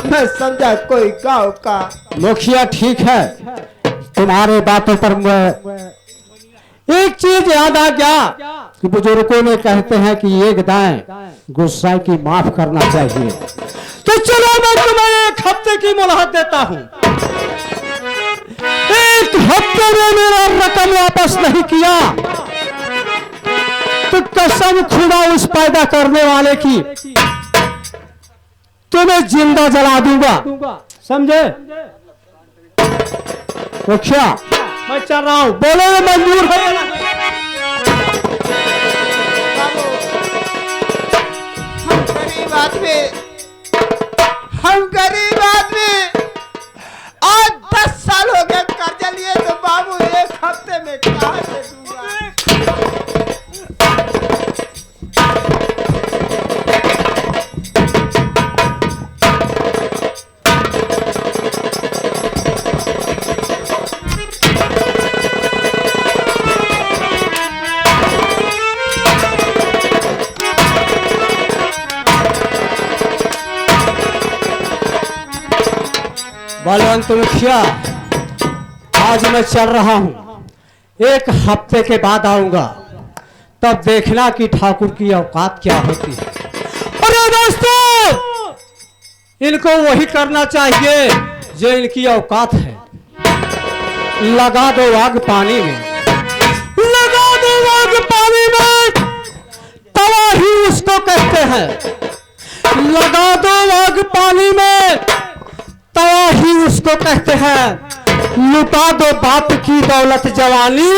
मैं समझा कोई गांव का। मुखिया ठीक है, तुम्हारे बातों पर मैं एक चीज याद आ गया कि बुजुर्गों ने कहते हैं कि एक दाएं गुस्सा की माफ करना चाहिए। तो चलो मैं तुम्हें एक हफ्ते की मोहलत देता हूं। एक हफ्ते में मेरा रकम वापस नहीं किया तो कसम खुदा उस पैदा करने वाले की तुम्हें जिंदा जला दूंगा, समझे? मुखिया मैं चल रहा हूं, बोलो मंजूर है? हम गरीब आदमी आज 10 साल हो गए कर्जा लिए, तो बाबू एक हफ्ते में कहाँ से दूंगा? बलवंत मुखिया आज मैं चल रहा हूं, एक हफ्ते के बाद आऊंगा, तब देखना कि ठाकुर की औकात क्या होती है। अरे दोस्तों, इनको वही करना चाहिए जो इनकी औकात है। लगा दो आग पानी में, लगा दो आग पानी में, तबाही उसको कहते हैं। लगा दो आग पानी में, तबाही उसको कहते हैं। लुटा दो बाप की दौलत जवानी,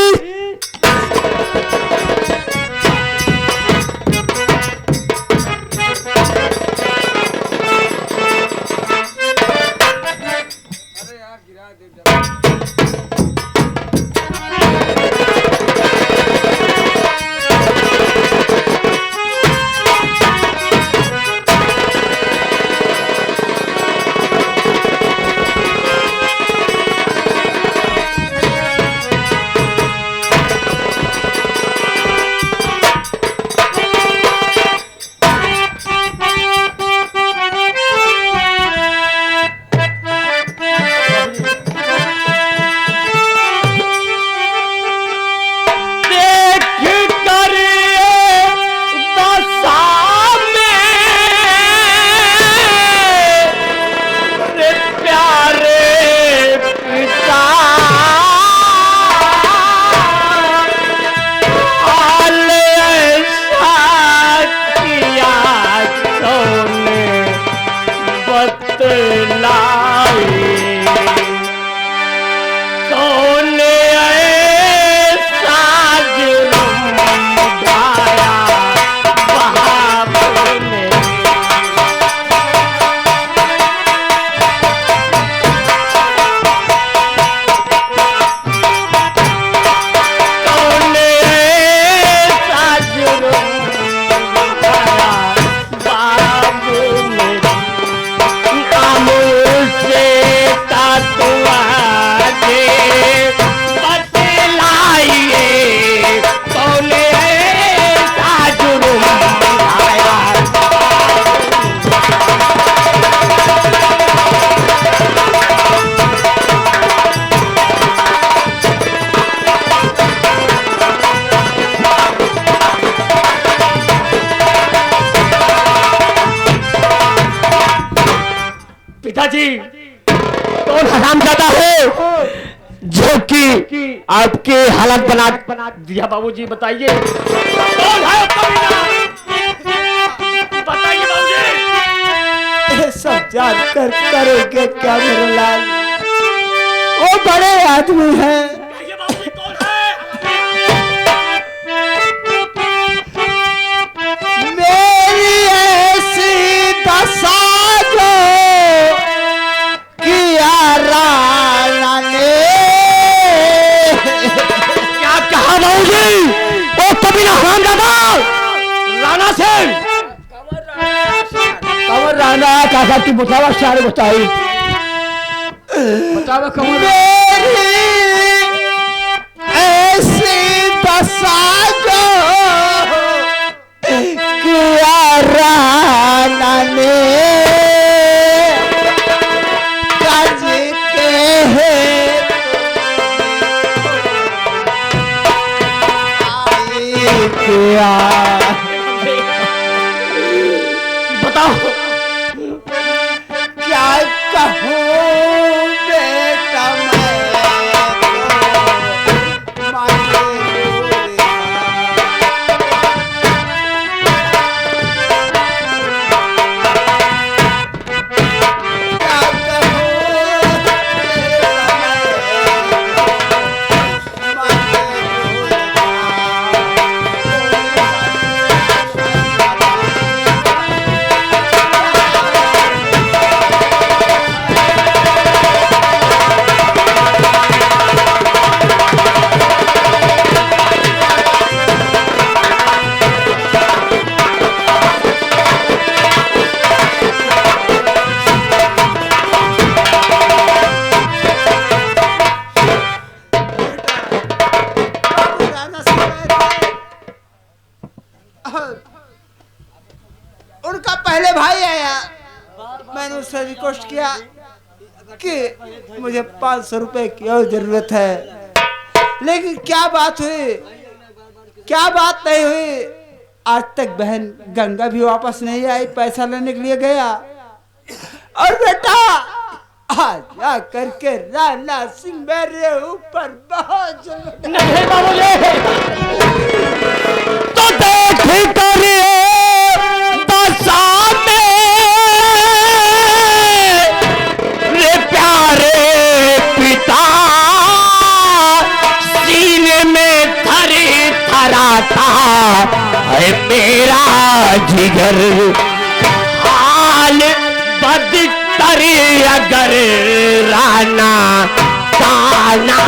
पिताजी कौन हरामजादा है जो कि आपके हालत बना दिया? बाबूजी बताइए कौन है कमीना? बताइए बाबूजी। सब जान कर करोगे क्या मेरे लाल? वो बड़े आदमी हैं, बाबूजी कौन है? मेरी ऐसी दशा जो किया राणा ने। क्या कहा बाबूजी? वो कमीना हरामजादा राणा सिंह, कंवर राणा काका की बतावा सारे बताई। बतावा कंवर। मेरी ऐसी दशा जो किया राणा ने। किया। बताओ क्या कहूँ बेटा मैं तो मांगे क्या कहूँ बेटा मैं उनका पहले भाई आया, मैंने उससे रिक्वेस्ट किया कि मुझे 500 रुपए की और जरूरत है, लेकिन क्या बात हुई, क्या बात नहीं हुई, आज तक बहन गंगा भी वापस नहीं आई, पैसा लेने के लिए गया। और बेटा आज जा करके राणा सिंह मेरे ऊपर बहुत जुल्म। नहीं बाबूजी, तो देख करिए दशा में रे प्यारे पिता, सीने में थरी थराता है मेरा जिगर, हाल बदतर अगर राना ताना।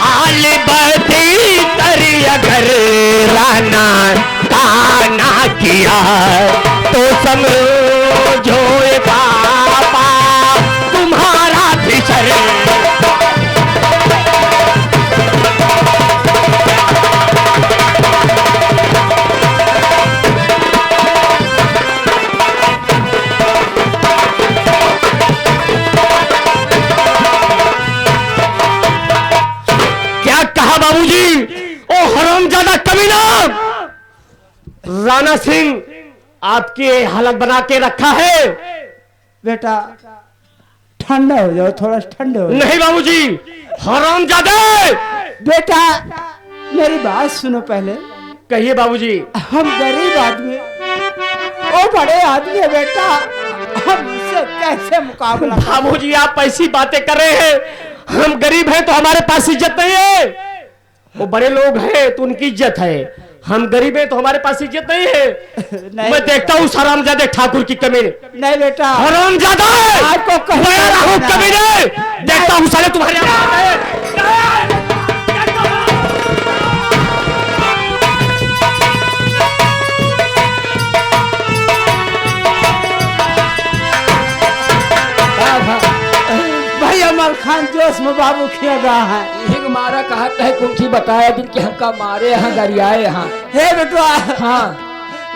हाल बदतर अगर राना ताना किया तो समझो ये पापा तुम्हारा फिसर। क्या कहा बाबूजी? ओ हरामजादा कमीना, राणा सिंह आपकी हालत बना के रखा है। बेटा ठंडा हो जाओ, थोड़ा ठंडे हो जाओ। नहीं बाबूजी, हरामजादा। बेटा मेरी बात सुनो पहले, कहिए बाबूजी। हम गरीब आदमी, वो बड़े आदमी है बेटा, हम उससे कैसे मुकाबला करें? बाबूजी आप ऐसी बातें कर रहे हैं, हम गरीब हैं तो हमारे पास इज्जत नहीं है, वो बड़े लोग हैं तो उनकी इज्जत है, हम गरीब हैं तो हमारे पास इज्जत नहीं है। नहीं मैं देखता हूँ हरामजादे ठाकुर की कमीने। नहीं बेटा, हरामजादा आपको कहीं मैं रहा हूँ नहीं। कमीने, देखता हूँ साले तुम्हारे यहाँ। भाई अमल खान जोश में बाबू किया गया है। हिंग मारा कहता है कुंठी बताया दिन के हमका मारे यहाँ गरियाए यहाँ। हे बेटवा, हाँ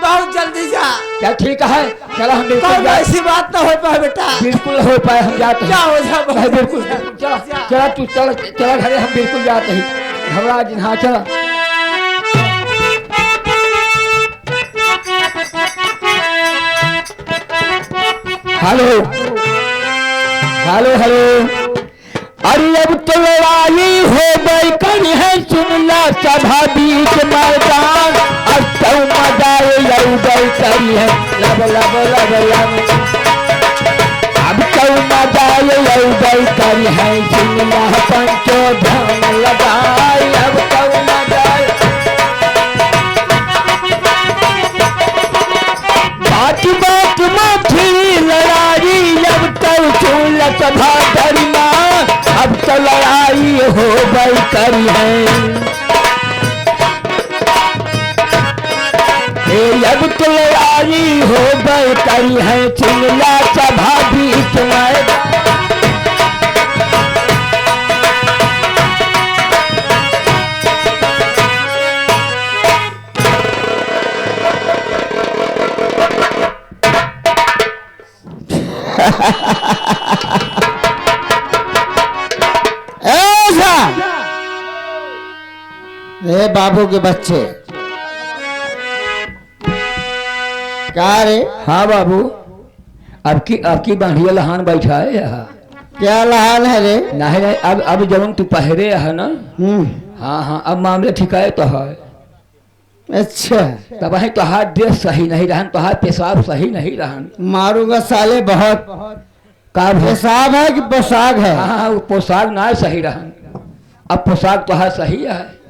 बहुत जल्दी जा, क्या ठीक है, चलो हम बिल्कुल कौन जा- ऐसी बात ना हो पाए बेटा। बिल्कुल हो पाए, हम जाते क्या हैं। हो जा नहीं, बिल्कुल चलो चलो तू चल चला घरे, हम बिल्कुल जाते हैं। घबरा जिन, हाँ चला। हेलो हेलो हेलो, अरे अब तो लड़ाई हो गई कहीं है, सुनला सभा बीच मैदान, अब तो मजाए लड़ गई करी है, लब लब लब लब, अब तो मजाए लड़ गई करी है, सुनला पंचो ध्यान लगाए, अब तो मजाए। बात बात में थी लड़ाई, अब तो चूल सभा धरना, अब तो लड़ाई हो गई करी है, अब तो लड़ाई हो गई करी है, चुनला सभा बीच में। रे बाबू के बच्चे, क्या रे? हाँ बाबू, आपकी बांधिया लहान बैठा है यहाँ। क्या लहान है रे? नहीं नहीं, अब जब तू पहरे है ना। हाँ हाँ, अब मामले ठिकाए तो है। अच्छा, तब है तोहार ड्रेस सही नहीं रहन, तोहार पेशाब सही नहीं रहन। मारूंगा साले बहुत। का पेशाब है कि पोशाक है? हाँ, वो पोशाक ना सही रहन, अब पोशाक तोहार सही है।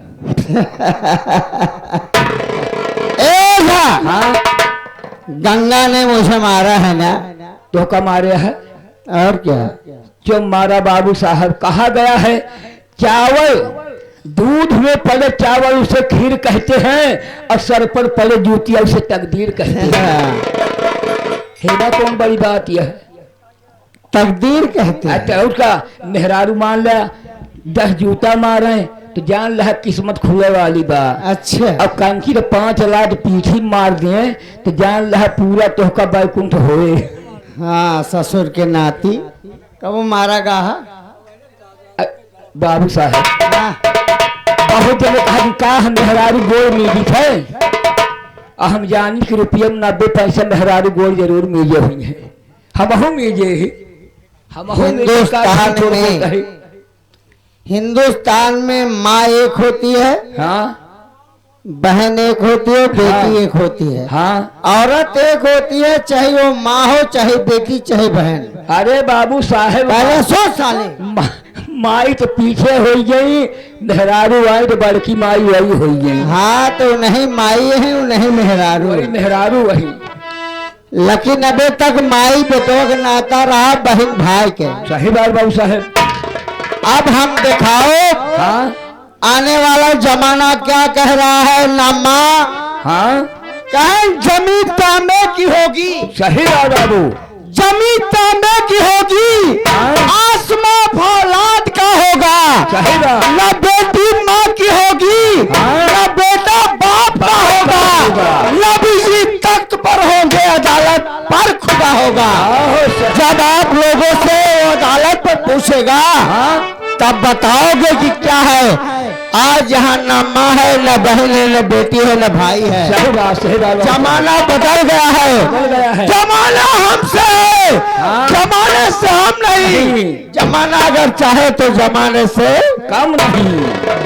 हाँ, गंगा ने मुझे मारा है ना? तो का मारे है और क्या? जो मारा बाबू साहब, कहा गया है चावल दूध में पले चावल उसे खीर कहते हैं, और सर पर पले जूतिया उसे तकदीर कहते हैं। हेना कौन बड़ी बात यह है? तकदीर कहते हैं। अच्छा, उसका मेहरारू मान लिया 10 जूता मारे तो जान लहा किस्मत खुले वाली बात। अच्छा, अब कंकी तो 5 लाख पीछी मार दिए तो जान लहा पूरा तोहका बैकुंठ होए। हाँ, ससुर के नाती कब मारा गाहा? बाबू साहब, हाँ, बहुत जने कहा कि का हम मेहरारू गोल मिली थे, हम जानी कि रुपये में 90 पैसा मेहरारू गोल जरूर मिले हुई है। हम मिले ही हिंदुस्तान में माँ एक होती है, हाँ बहन एक होती है, बेटी हाँ, एक होती है। हाँ, औरत एक होती है, चाहे वो माँ हो, चाहे बेटी, चाहे बहन। अरे बाबू साहब, पहले सोच साले। माई तो पीछे हो गई, मेहरारू आई तो बड़की माई वही हो गई। हाँ, तो नहीं माई है, नहीं मेहरारू। वही मेहरारू वही। लेकिन अबे तक माई बेटों का नाता रहा बहन भाई के। सही बात बाबू साहब। अब हम दिखाओ, हाँ आने वाला जमाना क्या कह रहा है ना माँ? हाँ, कहें जमीन तांबे की होगी, सही बात बाबू। जमीन तांबे की होगी, आसमां फौलाद का होगा। सही बात। न बेटी माँ की होगी, न बेटा बाप का होगा, न भी तख्त पर होंगे, अदालत पर खुदा होगा। जब आप लोगों से अदालत पर पूछेगा तब बताओगे कि क्या है। आज यहाँ न माँ है, न बहन है, न बेटी है, न भाई है। सही बात, सही बात। जमाना बदल गया है, जमाना हमसे है, जमाने से हम नहीं। जमाना अगर चाहे तो जमाने से कम नहीं।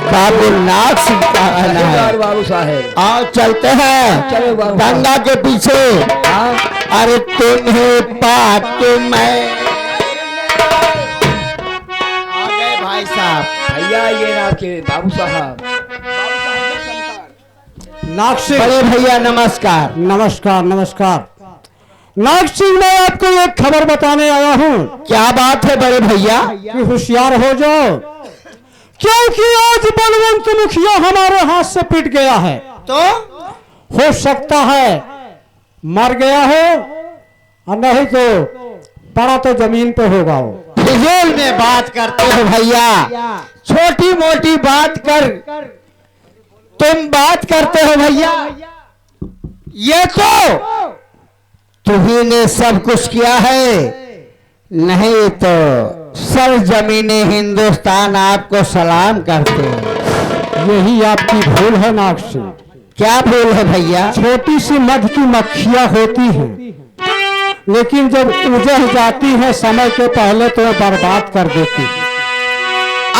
काबुलनाथ सिंह का कहना है। बाबू साहेब, आओ चलते हैं चलो बाबू। गंगा के पीछे। हाँ, अरे तुम्हें पाके मैं आ गए भाई साहब। भैया ये ना आपके बाबू साहब। नाग सिंह, बड़े भैया नमस्कार। नमस्कार नमस्कार। नाग सिंह, मैं आपको एक खबर बताने आया हूँ क्या बात है बड़े भैया? कि होशियार हो जाओ, क्योंकि आज बलवंत मुखिया हमारे हाथ से पिट गया है। तो हो सकता है मर गया हो, और नहीं तो पड़ा तो जमीन पे होगा वो। फिजूल में बात करते हो भैया, छोटी मोटी बात कर तुम बात करते हो भैया। ये तो तुम्ही ने सब कुछ किया है, नहीं तो सर जमीने हिंदुस्तान आपको सलाम करते हैं। यही आपकी भूल है नाग सिंह। क्या भूल है भैया? छोटी सी मध की मक्खियां होती हैं, लेकिन जब उजड़ जाती है समय के पहले तो बर्बाद कर देती है।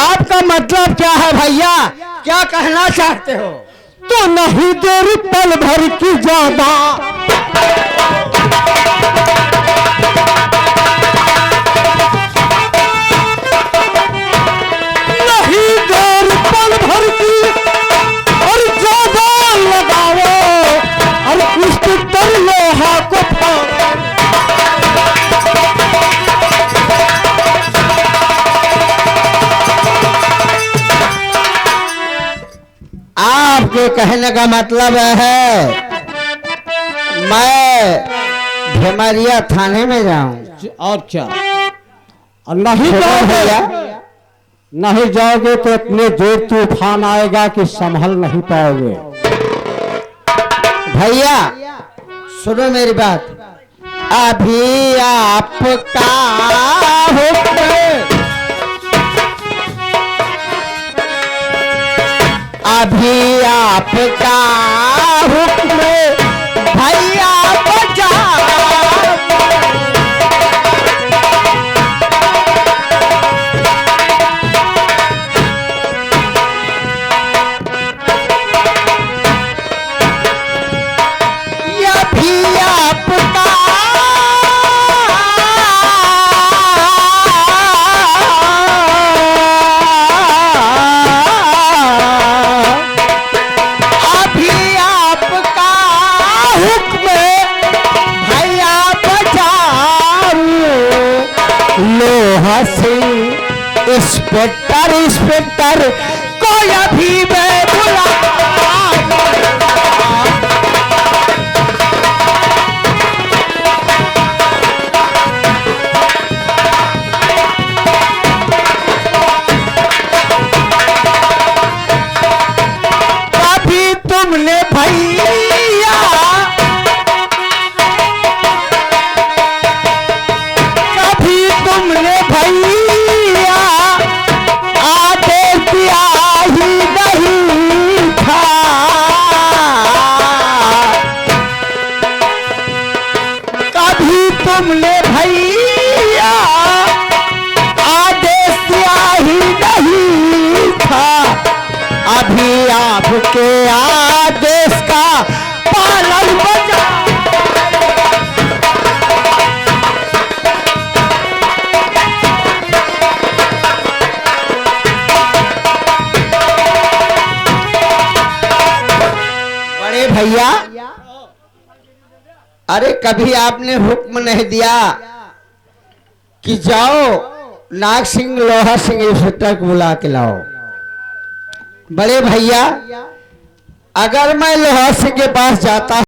आपका मतलब क्या है भैया? क्या कहना चाहते हो? तो नहीं देरी पल भर की ज्यादा, नहीं देर पल भर की और ज्यादा लगाओ, और कुछ तर लोहा को फाड़ो। आपके कहने का मतलब है मैं भिमरिया थाने में जाऊं? और क्या? और नहीं सुनो जाओगे, भैया, नहीं जाओगे तो इतने जोर तूफान आएगा कि संभल नहीं पाओगे। भैया सुनो मेरी बात। अभी आपका हुक्म अभी आपका हुक्म भैया बचा। इंस्पेक्टर इंस्पेक्टर कोई अभी मैं बुला। कभी तुमने भैया कभी तुमने भैया आदेश दिया ही नहीं था। कभी तुमने भैया आदेश दिया ही नहीं था। अभी आपके आदेश का पालन बजा। बड़े भैया, अरे कभी आपने हुक्म नहीं दिया कि जाओ नाग सिंह लोहा सिंह इंस्पेक्टर को बुला के लाओ। बड़े भैया, अगर मैं लोहा सिंह के पास जाता